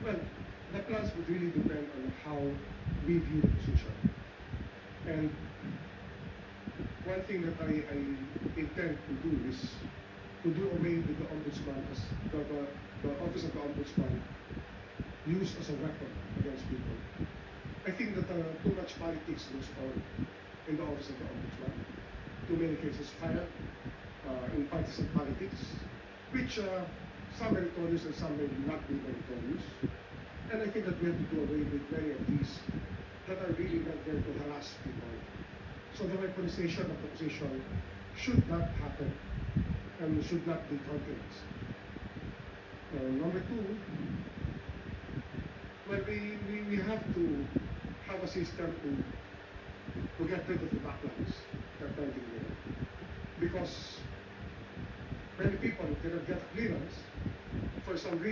Well, the plans would really depend on how we view the position. And one thing that I intend to do is to do away with the ombudsman as the office of the ombudsman used as a weapon against people. I think that too much politics goes on in the office of the ombudsman. Too many cases filed in partisan politics, which some meritorious and some may not be meritorious. And I think that we have to do away with many of these that are really not there to harass people. So the weaponization of the position should not happen and should not be countenanced. Number two, well, we have to have a system to get rid of the backlogs that are pending there. Because many people cannot get clearance for some reason.